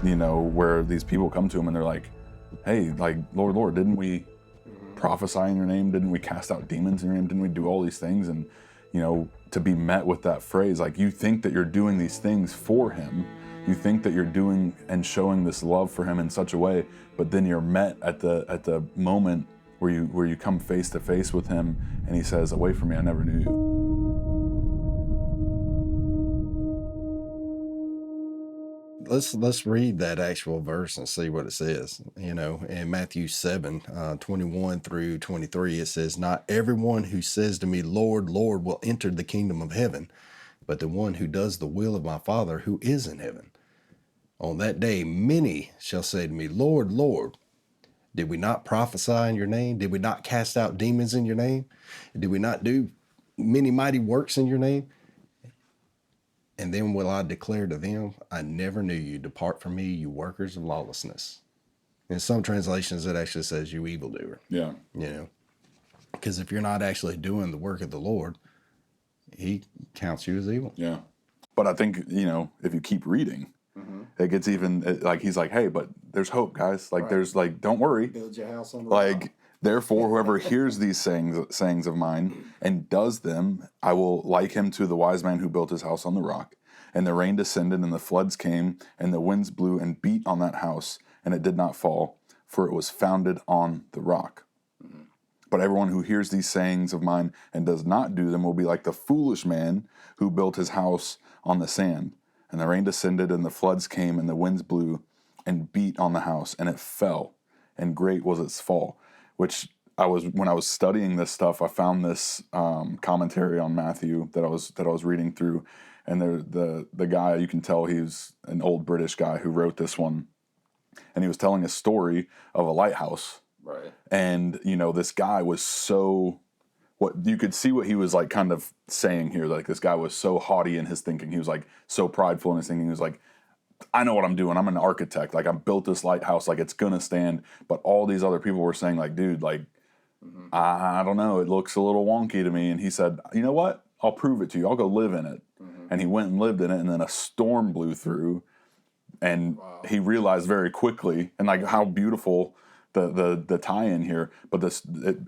where these people come to him and they're like, hey, like, Lord, didn't we prophesy in your name? Didn't we cast out demons in your name? Didn't we do all these things? And, to be met with that phrase, like, you think that you're doing these things for him. You think that you're doing and showing this love for him in such a way, but then you're met at the moment where you come face to face with him and he says, away from me, I never knew you. Let's read that actual verse and see what it says. In Matthew 7, 21 through 23, it says, not everyone who says to me, Lord, Lord, will enter the kingdom of heaven, but the one who does the will of my Father who is in heaven. On that day, many shall say to me, Lord, Lord, did we not prophesy in your name? Did we not cast out demons in your name? Did we not do many mighty works in your name? And then will I declare to them, I never knew you. Depart from me, you workers of lawlessness. In some translations, it actually says you evildoer. Yeah. Because if you're not actually doing the work of the Lord, he counts you as evil. Yeah. But I think, if you keep reading, it gets even, like, he's like, hey, but there's hope, guys. Like, there's, like, don't worry. Build your house on the rock. Like, therefore, whoever hears these sayings of mine and does them, I will like him to the wise man who built his house on the rock. And the rain descended, and the floods came, and the winds blew and beat on that house, and it did not fall, for it was founded on the rock. But everyone who hears these sayings of mine and does not do them will be like the foolish man who built his house on the sand. And the rain descended, and the floods came, and the winds blew and beat on the house, and it fell, and great was its fall. Which when I was studying this stuff, I found this commentary on Matthew that I was reading through, and the guy, you can tell he's an old British guy who wrote this one, and he was telling a story of a lighthouse. Right. And this guy was so, what you could see what he was like kind of saying here, like this guy was so haughty in his thinking. He was like so prideful in his thinking. He was like, I know what I'm doing. I'm an architect. Like, I built this lighthouse. Like, it's gonna stand. But all these other people were saying, like, dude, like, I don't know. It looks a little wonky to me. And he said, you know what? I'll prove it to you. I'll go live in it. And he went and lived in it. And then a storm blew through. And he realized very quickly, and like how beautiful the tie-in here, but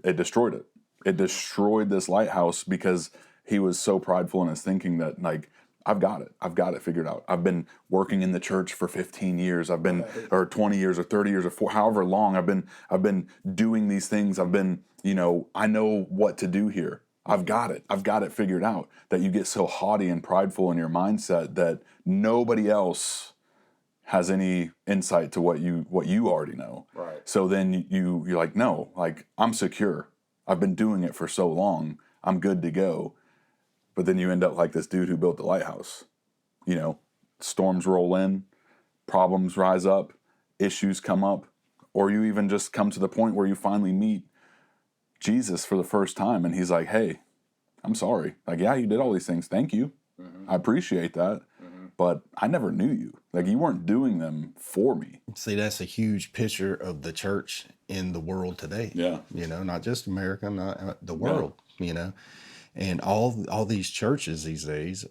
it destroyed it. It destroyed this lighthouse because he was so prideful in his thinking that, like, I've got it figured out. I've been working in the church for 15 years. I've been, or 20 years or 30 years or however long I've been doing these things. I've been, I know what to do here. I've got it figured out. That you get so haughty and prideful in your mindset that nobody else has any insight to what you already know. Right. So then you're like, no, like, I'm secure. I've been doing it for so long. I'm good to go. But then you end up like this dude who built the lighthouse. Storms roll in, problems rise up, issues come up, or you even just come to the point where you finally meet Jesus for the first time, and he's like, hey, I'm sorry. Like, yeah, you did all these things. Thank you. I appreciate that. But I never knew you. Like, you weren't doing them for me. See, that's a huge picture of the church in the world today. Yeah. Not just America, not the world, And all these churches these days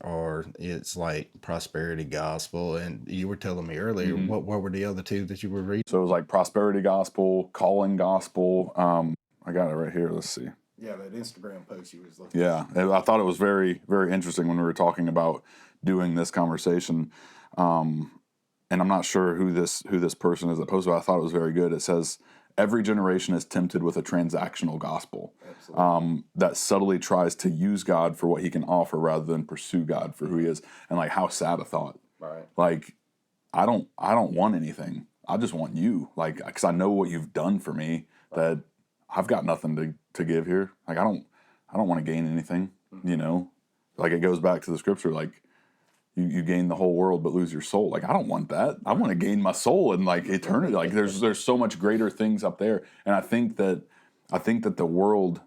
it's like prosperity gospel. And you were telling me earlier, what were the other two that you were reading? So it was like prosperity gospel, calling gospel. I got it right here. Let's see. Yeah, that Instagram post you was looking at. Yeah, I thought it was very, very interesting when we were talking about doing this conversation. And I'm not sure who this person is that posted, but I thought it was very good. It says, every generation is tempted with a transactional gospel that subtly tries to use God for what he can offer rather than pursue God for who he is. And like, how sad a thought. Right. Like, I don't want anything. I just want you. Like, because I know what you've done for me, that I've got nothing to give here. Like, I don't want to gain anything, Like, it goes back to the scripture, like, you gain the whole world but lose your soul. Like, I don't want that. I want to gain my soul and, like, eternity. Like, there's so much greater things up there. And I think that the world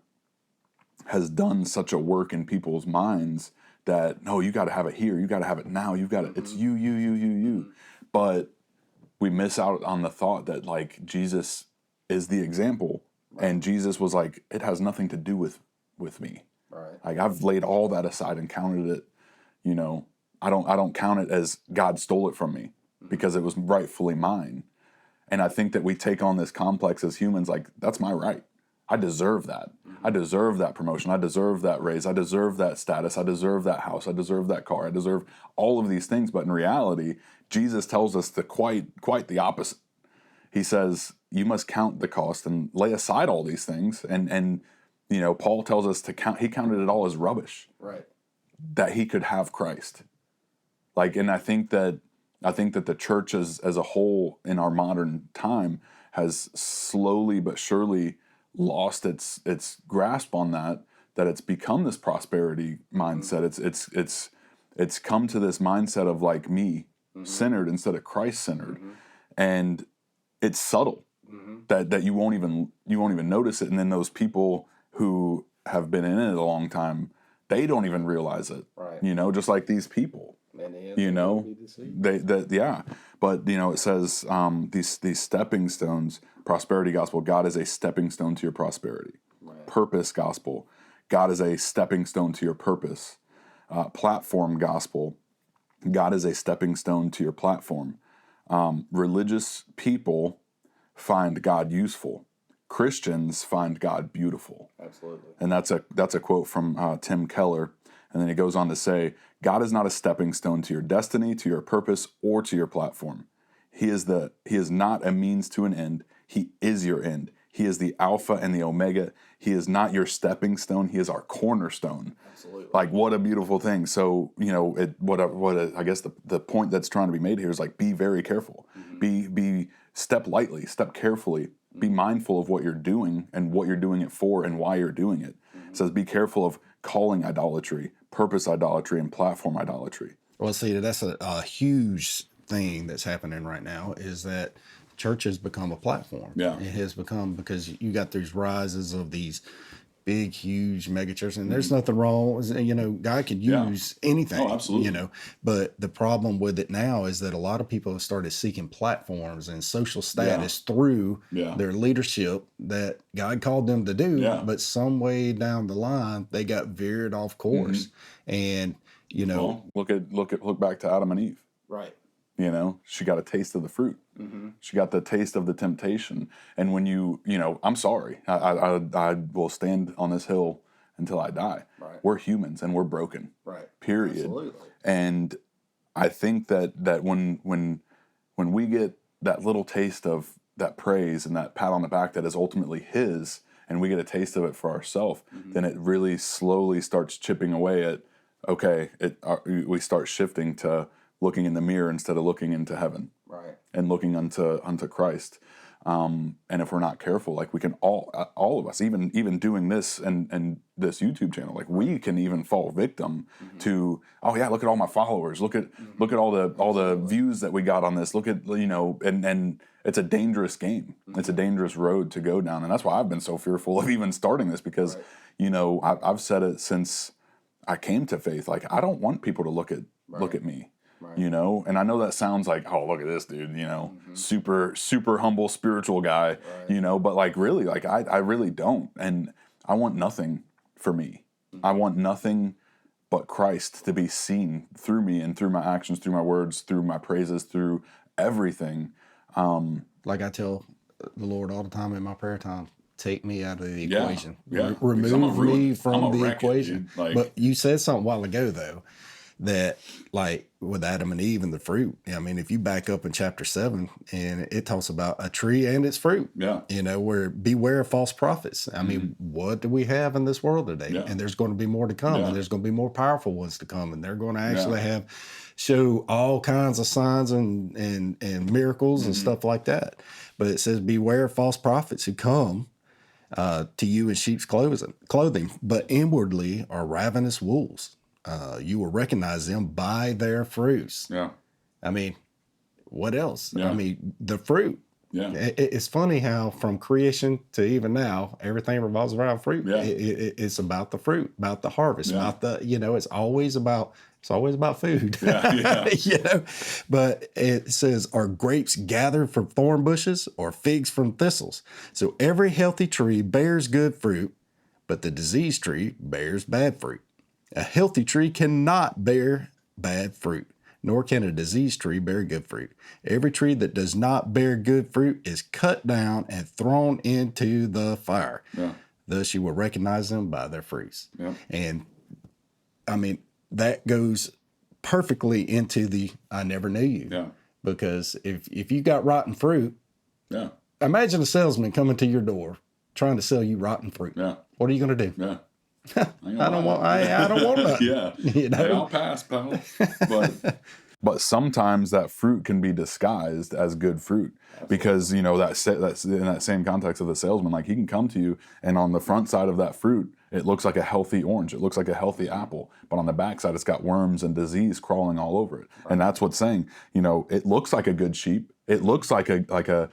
has done such a work in people's minds that, no, you got to have it here. You got to have it now. You got to, it's you. But we miss out on the thought that, like, Jesus is the example. And Jesus was like, it has nothing to do with me. Right. Like, I've laid all that aside and counted it, I don't count it as God stole it from me. because it was rightfully mine. And I think that we take on this complex as humans, like, that's my right. I deserve that. I deserve that promotion. I deserve that raise. I deserve that status. I deserve that house. I deserve that car. I deserve all of these things. But in reality, Jesus tells us quite the opposite. He says, you must count the cost and lay aside all these things. And Paul tells us to count. He counted it all as rubbish. Right. That he could have Christ. And I think that the church as a whole in our modern time has slowly but surely lost its grasp on that it's become this prosperity mindset. It's come to this mindset of like me centered instead of Christ centered. And it's subtle that you won't even notice it. And then those people who have been in it a long time, they don't even realize it. Right. Just like these people. But it says these stepping stones. Prosperity gospel, God is a stepping stone to your prosperity. Right. Purpose gospel, God is a stepping stone to your purpose. Platform gospel, God is a stepping stone to your platform. Religious people find God useful. Christians find God beautiful. Absolutely. And that's a quote from Tim Keller. And then he goes on to say, God is not a stepping stone to your destiny, to your purpose, or to your platform. He is not a means to an end. He is your end. He is the Alpha and the Omega. He is not your stepping stone. He is our cornerstone. Absolutely. Like, what a beautiful thing. So, I guess the point that's trying to be made here is like, be very careful. Be step lightly, step carefully. Be mindful of what you're doing and what you're doing it for and why you're doing it. It says, be careful of calling idolatry, purpose idolatry, and platform idolatry. Well, see, that's a huge thing that's happening right now is that church has become a platform. Yeah. It has become, because you got these rises of these big, huge mega churches, and there's nothing wrong. God could use anything. Oh, absolutely. But the problem with it now is that a lot of people have started seeking platforms and social status through their leadership that God called them to do. Yeah. But some way down the line, they got veered off course. And look back to Adam and Eve. Right. She got a taste of the fruit. She got the taste of the temptation. And when I'm sorry, I will stand on this hill until I die. Right. We're humans and we're broken. Right. Period. Absolutely. And I think that when we get that little taste of that praise and that pat on the back that is ultimately His, and we get a taste of it for ourselves, then it really slowly starts chipping away at, we start shifting to looking in the mirror instead of looking into heaven. Right. And looking unto Christ. And if we're not careful, like, we can all of us, even doing this and this YouTube channel, like, we can even fall victim to, look at all my followers, look at all the views that we got on this, look at, and it's a dangerous game. It's a dangerous road to go down. And that's why I've been so fearful of even starting this, because, I've said it since I came to faith. Like, I don't want people to look at me. Right. And I know that sounds like, oh, look at this dude, super, super humble spiritual guy, right. But like, really, like, I really don't. And I want nothing for me. I want nothing but Christ to be seen through me and through my actions, through my words, through my praises, through everything. Like I tell the Lord all the time in my prayer time, take me out of the equation. Yeah. Remove me from the equation. But you said something a while ago, though, that, like, with Adam and Eve and the fruit, I mean, if you back up in chapter 7, and it talks about a tree and its fruit, where beware of false prophets. I mean, what do we have in this world today? Yeah. And there's going to be more to come, and there's going to be more powerful ones to come, and they're going to actually show all kinds of signs and miracles and stuff like that. But it says, beware of false prophets who come to you in sheep's clothing, but inwardly are ravenous wolves. You will recognize them by their fruits. Yeah. I mean, what else? Yeah. I mean, the fruit. Yeah. It's funny how from creation to even now, everything revolves around fruit. Yeah. It's about the fruit, about the harvest, about the, it's always about food. Yeah. But it says, are grapes gathered from thorn bushes or figs from thistles? So every healthy tree bears good fruit, but the diseased tree bears bad fruit. A healthy tree cannot bear bad fruit, nor can a diseased tree bear good fruit. Every tree that does not bear good fruit is cut down and thrown into the fire. Yeah. Thus you will recognize them by their fruits. Yeah. And I mean, that goes perfectly into the I never knew you. Yeah. Because if you got rotten fruit, Yeah. imagine a salesman coming to your door trying to sell you rotten fruit. Yeah. What are you going to do? Yeah. I don't want that. Yeah. You know? Hey, I'll pass, pal. But sometimes that fruit can be disguised as good fruit. Absolutely. Because, you know, that's in that same context of the salesman, like he can come to you and on the front side of that fruit, it looks like a healthy orange. It looks like a healthy apple. But on the back side, it's got worms and disease crawling all over it. Right. And that's what's saying, you know, it looks like a good sheep. It looks like a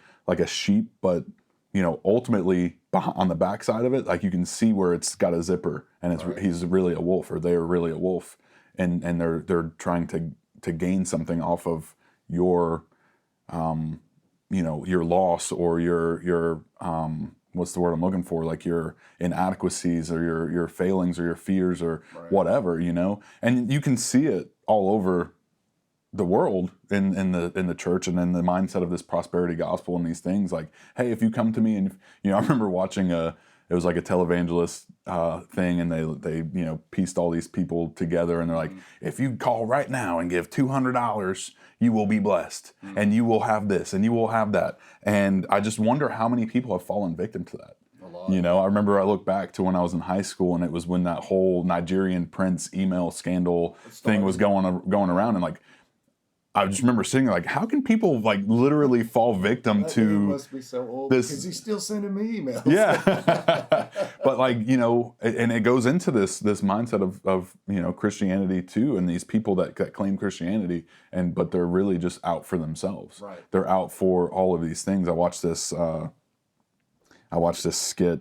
sheep, but, you know, ultimately on the back side of it, like you can see where it's got a zipper and it's he's really a wolf, or they're really a wolf. And they're trying to gain something off of your, you know, your loss or your what's the word I'm looking for? Like your inadequacies or your failings or your fears or whatever, you know. And you can see it all over the world in the church and in the mindset of this prosperity gospel and these things. Like, hey, if you come to me and, you know, I remember watching it was like a televangelist thing, and they you know pieced all these people together, and they're like, if you call right now and give $200, you will be blessed, and you will have this, and you will have that. And I just wonder how many people have fallen victim to that. A lot. You know, I remember I look back to when I was in high school, and it was when that whole Nigerian prince email scandal thing was going around, and like, I just remember sitting there like, how can people like literally fall victim to must be so old this? Because he's still sending me emails. Yeah. But like, you know, and it goes into this mindset of you know, Christianity too, and these people that claim Christianity, but they're really just out for themselves. Right. They're out for all of these things. I watched this skit,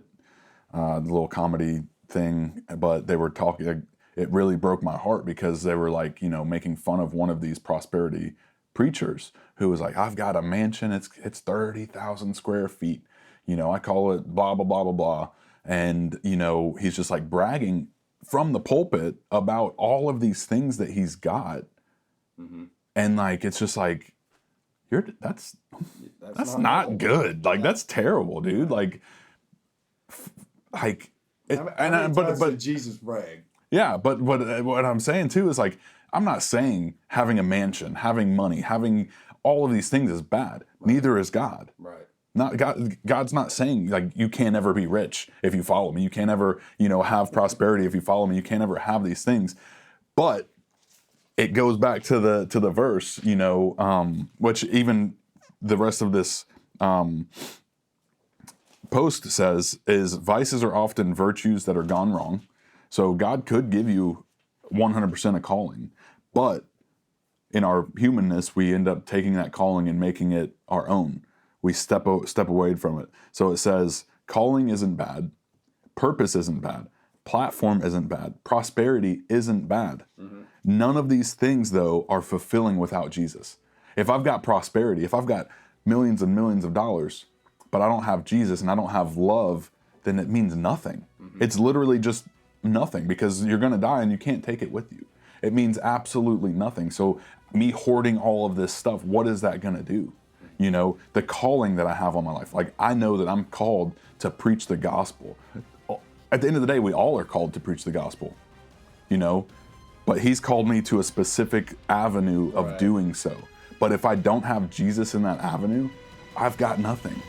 the little comedy thing, but they were talking. It really broke my heart because they were like, you know, making fun of one of these prosperity preachers who was like, I've got a mansion, it's 30,000 square feet, you know, I call it blah, blah, blah, blah, blah. And, you know, he's just like bragging from the pulpit about all of these things that he's got. Mm-hmm. And like, it's just like, that's not good. Like, that's terrible, dude. Like, but Jesus bragged. Yeah, but what I'm saying too is like, I'm not saying having a mansion, having money, having all of these things is bad. Right. Neither is God. Right. Not God. God's not saying like you can't ever be rich if you follow me. You can't ever, you know, have prosperity if you follow me. You can't ever have these things. But it goes back to the verse, you know, which even the rest of this post says is vices are often virtues that are gone wrong. So God could give you 100% a calling, but in our humanness, we end up taking that calling and making it our own. We step away from it. So it says calling isn't bad, purpose isn't bad, platform isn't bad, prosperity isn't bad. Mm-hmm. None of these things, though, are fulfilling without Jesus. If I've got prosperity, if I've got millions and millions of dollars, but I don't have Jesus and I don't have love, then it means nothing. Mm-hmm. It's literally just nothing, because you're going to die and you can't take it with you. It means absolutely nothing. So me hoarding all of this stuff, what is that going to do? You know, the calling that I have on my life, like I know that I'm called to preach the gospel. At the end of the day, we all are called to preach the gospel, you know, but he's called me to a specific avenue of doing so. But if I don't have Jesus in that avenue, I've got nothing.